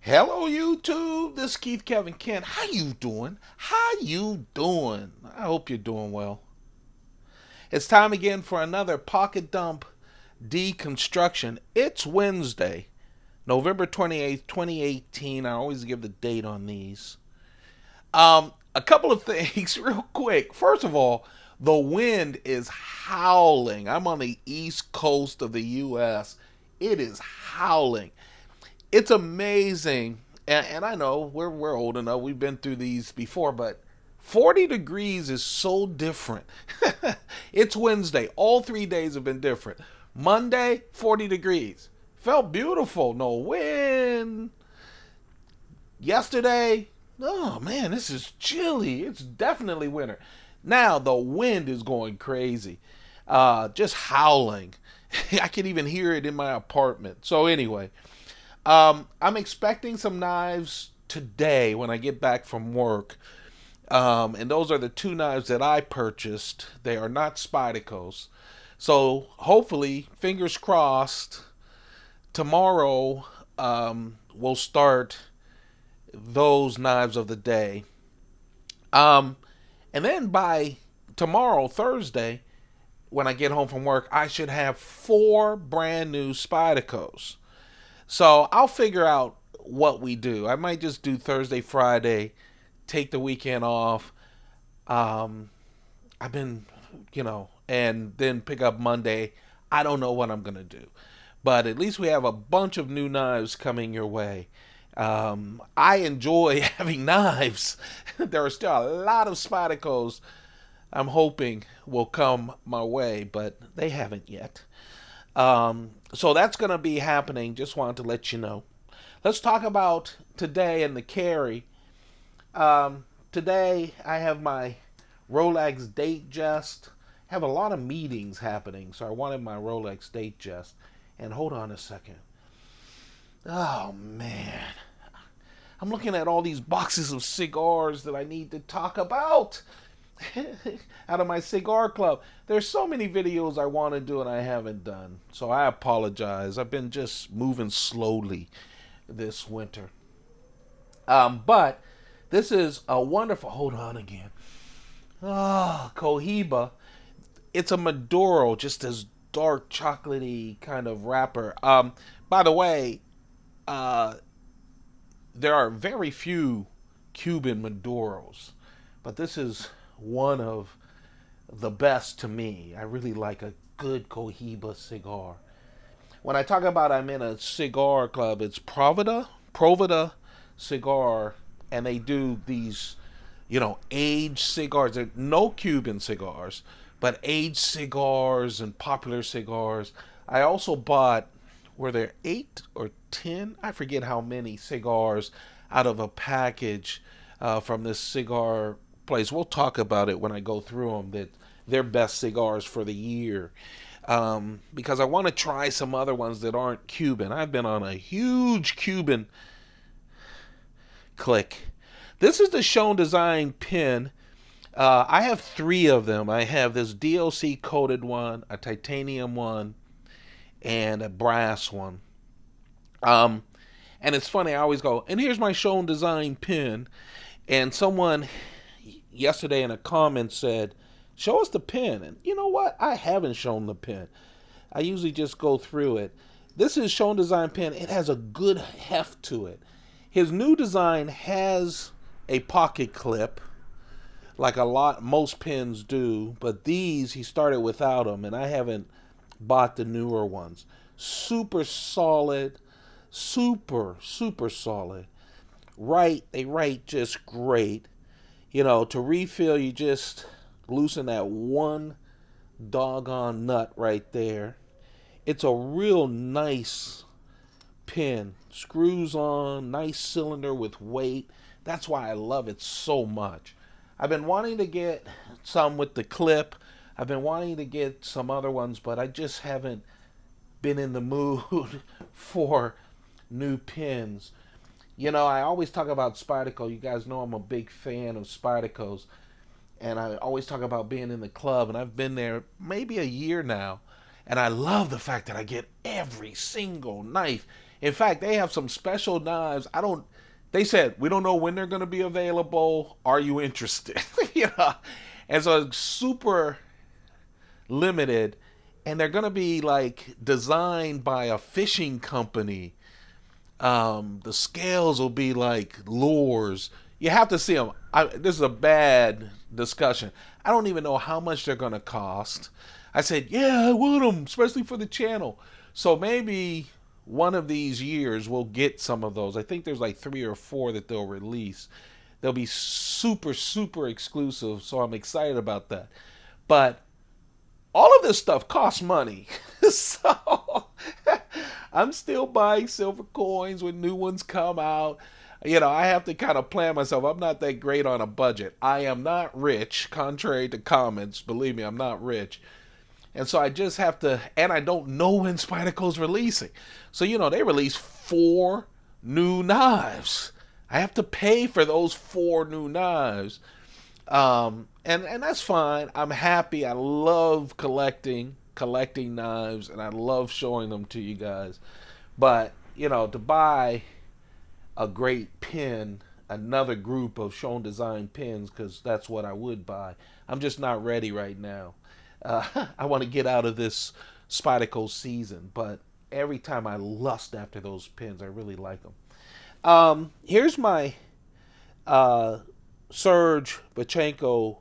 Hello YouTube, this is Keith Kevin Kent. How you doing? How you doing? I hope you're doing well. It's time again for another Pocket Dump deconstruction. It's Wednesday, November 28th, 2018. I always give the date on these. A couple of things real quick. First of all, the wind is howling. I'm on the east coast of the US. It is howling. It's amazing, and I know we're old enough. We've been through these before, but 40 degrees is so different. It's Wednesday. All 3 days have been different. Monday, 40 degrees. Felt beautiful. No wind. Yesterday, oh man, this is chilly. It's definitely winter. Now the wind is going crazy. Just howling. I can even hear it in my apartment. So anyway, I'm expecting some knives today when I get back from work. And those are the two knives that I purchased. They are not Spydercos. So hopefully, fingers crossed, tomorrow we'll start those knives of the day. And then by tomorrow, Thursday, when I get home from work, I should have 4 brand new Spydercos. So I'll figure out what we do. I might just do Thursday, Friday, take the weekend off. I've been, and then pick up Monday. I don't know what I'm going to do. But at least we have a bunch of new knives coming your way. I enjoy having knives. There are still a lot of Spydercos I'm hoping will come my way, but they haven't yet. So that's going to be happening. Just wanted to let you know. Let's talk about today and the carry. Today I have my Rolex Datejust. I have a lot of meetings happening, so I wanted my Rolex Datejust. And hold on a second. Oh man, I'm looking at all these boxes of cigars that I need to talk about. Out of my cigar club. There's so many videos I want to do and I haven't done. So I apologize. I've been just moving slowly this winter. But this is a wonderful, hold on again. Cohiba. It's a Maduro, just this dark chocolatey kind of wrapper. By the way, there are very few Cuban Maduros, but this is one of the best to me. I really like a good Cohiba cigar. When I talk about I'm in a cigar club, it's Provida Cigar, and they do these, aged cigars. There are no Cuban cigars, but aged cigars and popular cigars. I also bought, were there 8 or 10? I forget how many cigars out of a package from this cigar place. We'll talk about it when I go through them, that they're best cigars for the year, because I want to try some other ones that aren't Cuban. I've been on a huge Cuban click. This is the Shown Design pin. I have 3 of them. I have this DLC coated one, a titanium one, and a brass one. And it's funny, I always go, and here's my Shown Design pin, and someone yesterday in a comment said, show us the pin. And you know what? I haven't shown the pin. I usually just go through it. This is Shown Design pin. It has a good heft to it. His new design has a pocket clip, like most pins do, but these, he started without them, and I haven't bought the newer ones. Super solid, super solid. They write just great. To refill, you just loosen that one doggone nut right there. It's a real nice pin. Screws on, nice cylinder with weight. That's why I love it so much. I've been wanting to get some with the clip. I've been wanting to get some other ones, but I just haven't been in the mood for new pins. I always talk about Spyderco. You guys know I'm a big fan of Spydercos. And I always talk about being in the club. And I've been there maybe a year now. And I love the fact that I get every single knife In fact, they have some special knives. I don't. They said we don't know when they're going to be available. Are you interested? You know, and so it's super limited, and they're going to be like designed by a fishing company. The scales will be like lures. You have to see them. This is a bad discussion. I don't even know how much they're going to cost. I said, yeah, I want them, especially for the channel. So maybe one of these years we'll get some of those. I think there's like 3 or 4 that they'll release. They'll be super, super exclusive, so I'm excited about that. But all of this stuff costs money. So I'm still buying silver coins when new ones come out. You know, I have to kind of plan myself. I'm not that great on a budget. I am not rich, contrary to comments. Believe me, I'm not rich. And so I just have to, and I don't know when Spyderco's releasing. So, you know, they release 4 new knives. I have to pay for those 4 new knives. And that's fine. I'm happy. I love collecting knives, and I love showing them to you guys. But, you know, to buy a great pin, another group of Shown Design pins, because that's what I would buy. I'm just not ready right now. I want to get out of this Spyderco season, but every time I lust after those pins, I really like them. Here's my Serge Bachenko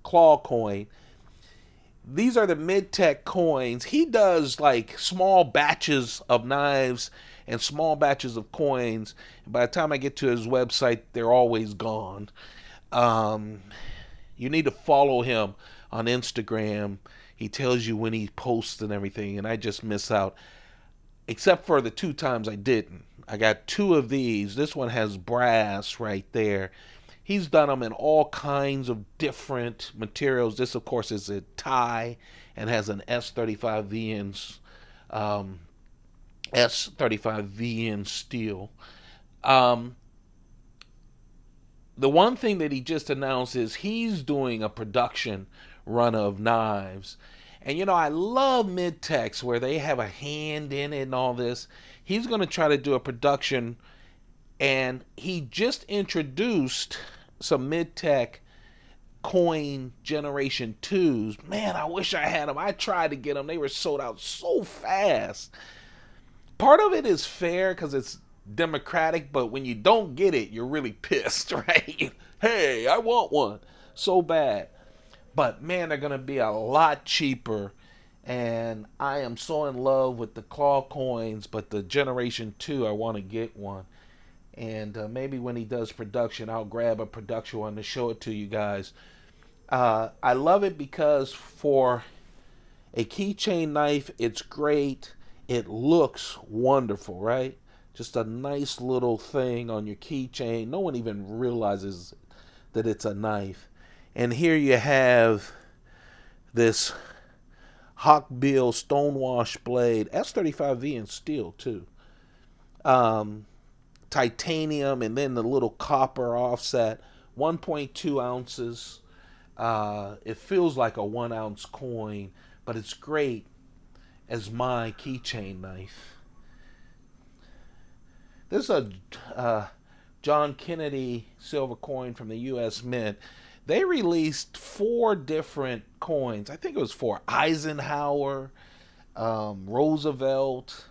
claw coin. These are the mid-tech coins. He does like small batches of knives and small batches of coins. And by the time I get to his website, they're always gone. You need to follow him on Instagram. He tells you when he posts and everything, and I just miss out. Except for the 2 times I didn't. I got 2 of these. This one has brass right there. He's done them in all kinds of different materials. This, of course, is a tie and has an S35VN steel. The one thing that he just announced is he's doing a production run of knives. And, you know, I love mid-techs where they have a hand in it and all this. He's going to try to do a production, and he just introduced some mid-tech coin generation 2s. Man, I wish I had them. I tried to get them. They were sold out so fast. Part of it is fair because it's democratic, but when you don't get it, you're really pissed, right? Hey, I want one so bad. But man, they're going to be a lot cheaper, and I am so in love with the claw coins, but the generation 2, I want to get one. And maybe when he does production, I'll grab a production one to show it to you guys. I love it because for a keychain knife, it's great. It looks wonderful, right? Just a nice little thing on your keychain. No one even realizes that it's a knife. And here you have this Hawkbill stonewash blade. S35V in steel, too. Titanium, and then the little copper offset. 1.2 ounces. It feels like a 1 ounce coin, but it's great as my keychain knife. This is a John Kennedy silver coin from the U.S. Mint. They released 4 different coins. I think it was for Eisenhower, Roosevelt.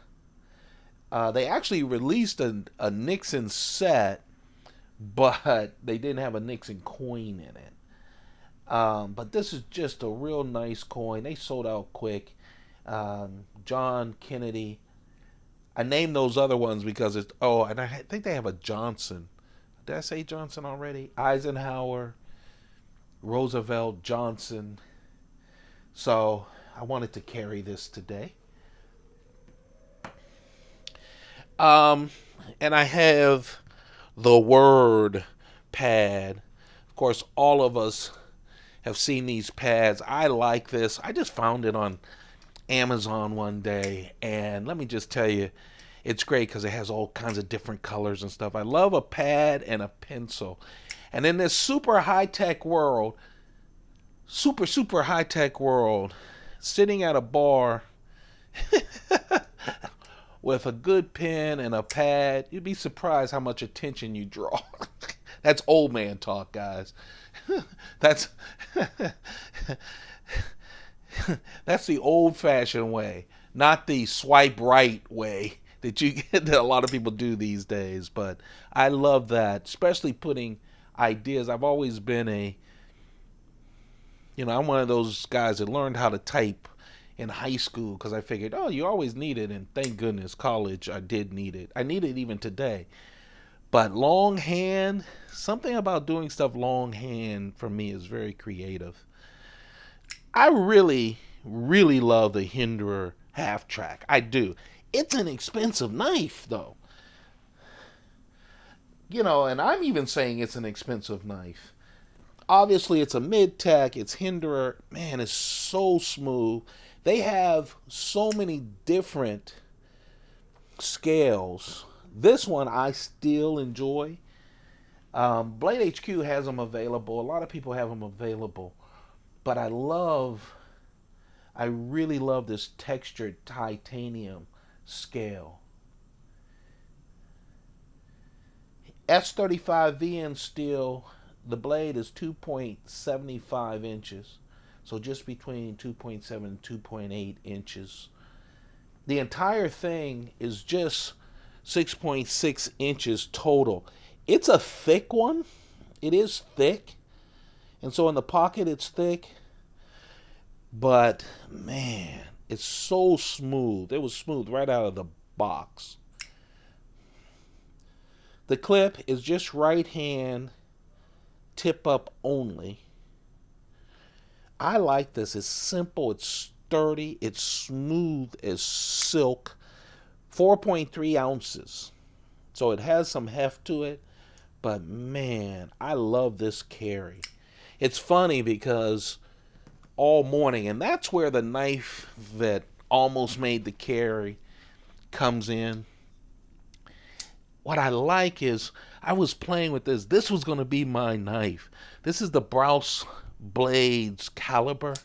They actually released a Nixon set, but they didn't have a Nixon coin in it. But this is just a real nice coin. They sold out quick. John Kennedy. I named those other ones because it's... Oh, and I think they have a Johnson. Did I say Johnson already? Eisenhower, Roosevelt, Johnson. So I wanted to carry this today. And I have the Word pad. Of course, all of us have seen these pads. I like this. I just found it on Amazon one day, and let me just tell you, it's great because it has all kinds of different colors and stuff. I love a pad and a pencil. And in this super high-tech world, super high-tech world, sitting at a bar with a good pen and a pad, you'd be surprised how much attention you draw. That's old man talk, guys. That's that's the old-fashioned way, not the swipe right way that a lot of people do these days. But I love that, especially putting ideas. I've always been I'm one of those guys that learned how to type in high school because I figured, oh, you always need it, and thank goodness college I did need it. I need it even today. But longhand, something about doing stuff longhand for me is very creative. I really, really love the Hinderer half track. I do. It's an expensive knife, though. And I'm even saying it's an expensive knife. Obviously, it's a mid-tech. It's Hinderer. Man, it's so smooth. They have so many different scales. This one I still enjoy. Blade HQ has them available. A lot of people have them available. But I really love this textured titanium scale. S35VN steel, the blade is 2.75 inches. So just between 2.7 and 2.8 inches. The entire thing is just 6.6 inches total. It's a thick one. It is thick. And so in the pocket it's thick. But man, it's so smooth. It was smooth right out of the box. The clip is just right hand tip up only. I like this. It's simple, it's sturdy, it's smooth as silk. 4.3 ounces. So it has some heft to it. But man, I love this carry. It's funny because all morning, and that's where the knife that almost made the carry comes in. What I like is I was playing with this. This was going to be my knife. This is the Brous Blades caliber.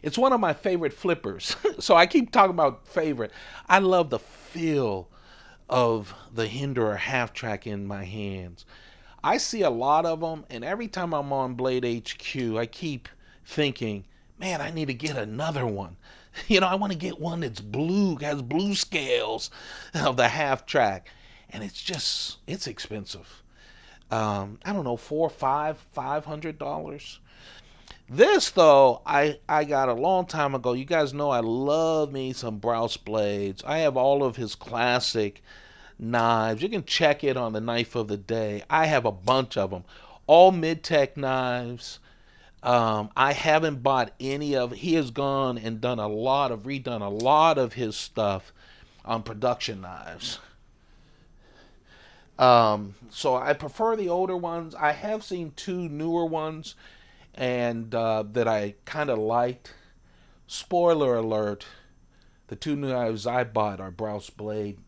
It's one of my favorite flippers. So I keep talking about favorite. I love the feel of the Hinderer half track in my hands. I see a lot of them, and every time I'm on Blade HQ, I keep thinking, man, I need to get another one. I want to get one that's blue, has blue scales of the half track. And it's expensive. I don't know, $500. This, though, I got a long time ago. You guys know I love me some Brous blades. I have all of his classic knives. You can check it on the Knife of the Day. I have a bunch of them. All mid-tech knives. I haven't bought any of. He has gone and redone a lot of his stuff on production knives. So I prefer the older ones. I have seen two newer ones and that I kind of liked. Spoiler alert, the two knives I bought are Brous blade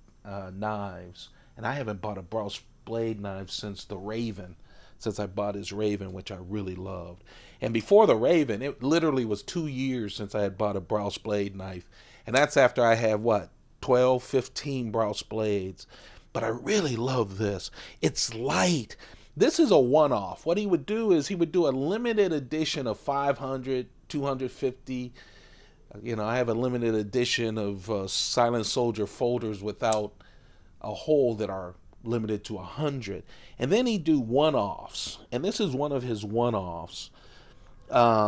knives, and I haven't bought a Brous blade knife since the Raven, since I bought his Raven, which I really loved. And before the Raven, it literally was 2 years since I had bought a Brous blade knife, and that's after I had 12, 15 Brous blades. But I really love this. It's light. This is a one-off. What he would do is he would do a limited edition of 500, 250. I have a limited edition of Silent Soldier folders without a hole that are limited to 100. And then he'd do one-offs. And this is one of his one-offs. How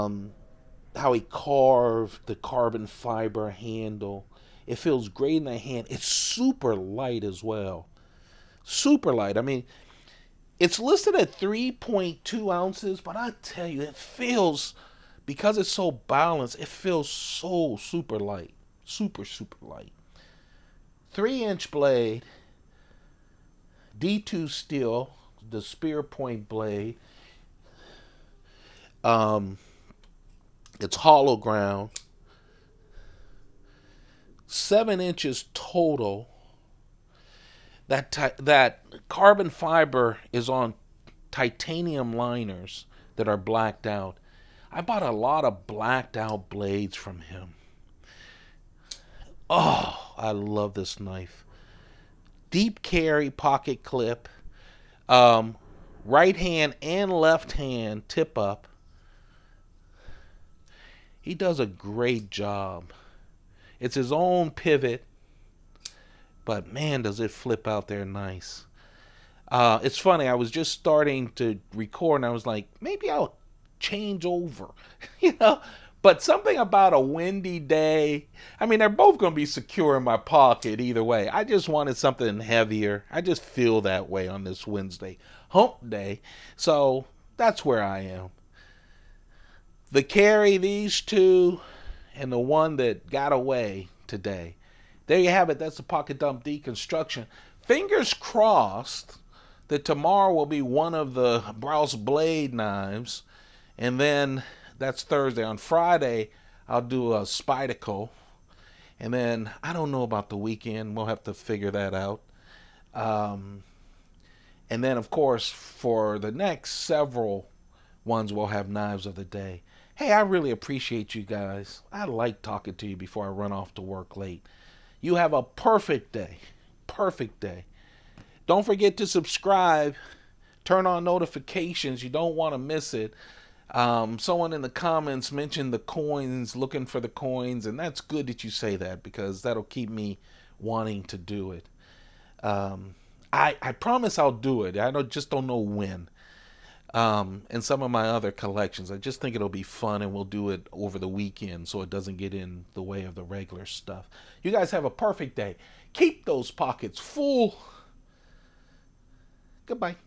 he carved the carbon fiber handle. It feels great in the hand. It's super light as well. Super light. I mean, it's listed at 3.2 ounces, but I tell you, it feels, because it's so balanced, it feels so super light. Super, super light. 3-inch blade, D2 steel, the spear point blade. It's hollow ground. 7 inches total. That carbon fiber is on titanium liners that are blacked out. I bought a lot of blacked out blades from him. Oh, I love this knife. deep carry pocket clip, um, right hand and left hand tip up. He does a great job. It's his own pivot, but man, does it flip out there nice. It's funny, I was just starting to record and I was like, maybe I'll change over, you know? But something about a windy day, I mean, they're both going to be secure in my pocket either way. I just wanted something heavier. I just feel that way on this Wednesday, hump day. So that's where I am. The carry, these two, and the one that got away today. There you have it. That's the pocket dump deconstruction. Fingers crossed that tomorrow will be one of the Brous blade knives. And then that's Thursday. On Friday, I'll do a Spyderco. And then I don't know about the weekend. We'll have to figure that out. And then, of course, for the next several ones, we'll have knives of the day. Hey, I really appreciate you guys. I like talking to you before I run off to work late. You have a perfect day. Perfect day. Don't forget to subscribe. Turn on notifications. You don't want to miss it. Someone in the comments mentioned the coins, looking for the coins, and that's good that you say that because that'll keep me wanting to do it. I promise I'll do it. Just don't know when. And some of my other collections. I just think it'll be fun and we'll do it over the weekend so it doesn't get in the way of the regular stuff. You guys have a perfect day. Keep those pockets full. Goodbye.